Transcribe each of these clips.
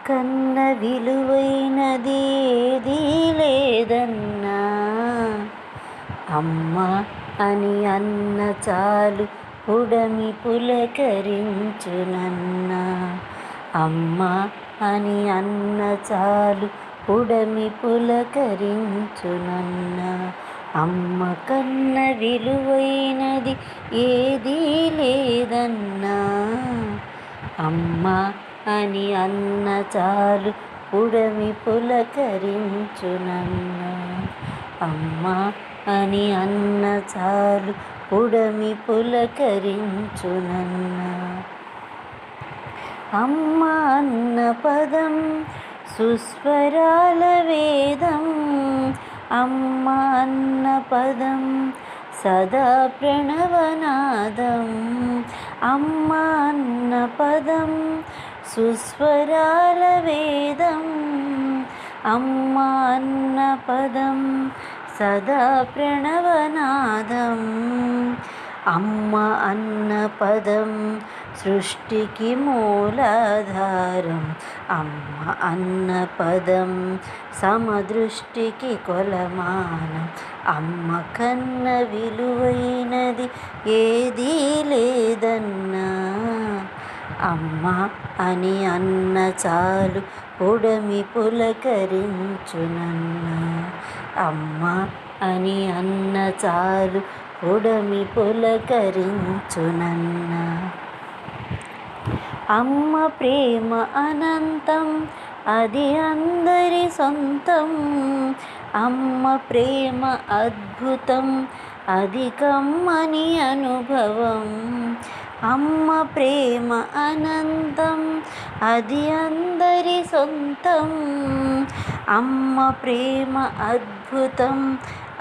కన్న విలువైనది ఏదీ లేదన్నా, అమ్మ అని అన్న చాలు పుడమి పులకరించునన్నా. అమ్మ అని అన్న చాలు పుడమి పులకరించునన్నా. అమ్మ కన్న విలువైనది ఏదీ లేదన్నా, అమ్మ అని అన్న చాలు పుడమి పులకరించునన్నా. అమ్మ అని అన్న చాలు పుడమి పులకరించునన్నా. అమ్మ అన్న పదం సుస్వరాల వేదం, అమ్మ అన్న పదం సదా ప్రణవనాదం. అమ్మ అన్న పదం సుస్వరాల వేదం, అమ్మ అన్న పదం సదా ప్రణవనాదం. అమ్మ అన్న పదం సృష్టికి మూలాధారం, అమ్మ అన్న పదం సమదృష్టికి కొలమానం. అమ్మ కన్న విలువైనది ఏదీ లేదన్నా, అమ్మ అని అన్న చాలు పుడమి పులకరించునన్నా. అమ్మ అని అన్న చాలు పుడమి పులకరించునన్నా. అమ్మ ప్రేమ అనంతం, అది అందరి సొంతం. అమ్మ ప్రేమ అద్భుతం, అది కమ్మని అనుభవం. అమ్మ ప్రేమ అనంతం, అది అందరి సొంతం. అమ్మ ప్రేమ అద్భుతం,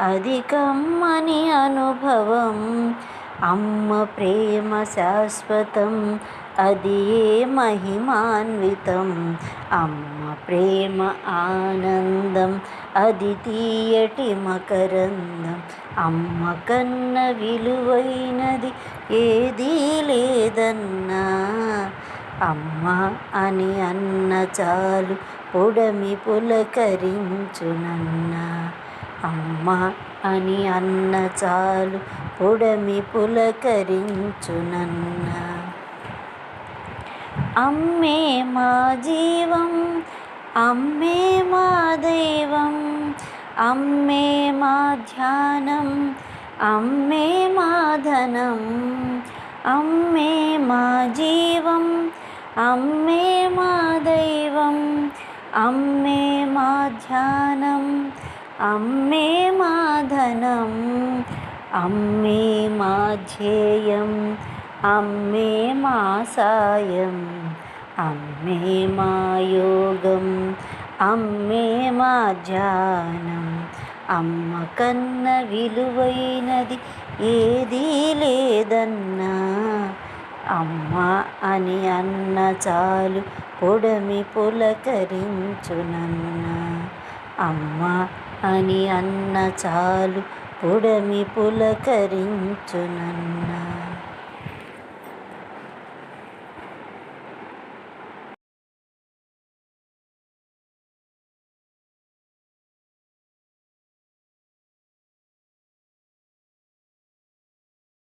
అది కమ్మని అనుభవం. అమ్మ ప్రేమ శాశ్వతం, అది ఏ మహిమాన్వితం. అమ్మ ప్రేమ ఆనందం, అది తీయటి మకరందం. అమ్మ కన్న విలువైనది ఏదీ లేదన్నా, అమ్మ అని అన్న చాలు పుడమి పులకరించునన్నా. అమ్మ అని అన్న చాలు పుడమి పులకరించునన్నా. అమ్మే మా జీవం, అమ్మే మా దైవం. అమ్మే మా ధ్యానం, అమ్మే మా ధనం. అమ్మే మా జీవం, అమ్మే మా దైవం. అమ్మే మా ధ్యానం, అమ్మే మా ధనం. అమ్మే మా ధ్యేయం, అమ్మే మా సాయం. అమ్మే మా యోగం, అమ్మే మా ధ్యానం. అమ్మ కన్న విలువైనది ఏదీ లేదన్నా, అమ్మ అని అన్న చాలు పుడమి పులకరించునన్నా. అమ్మ అని అన్న చాలు పుడమి పులకరించునన్నా.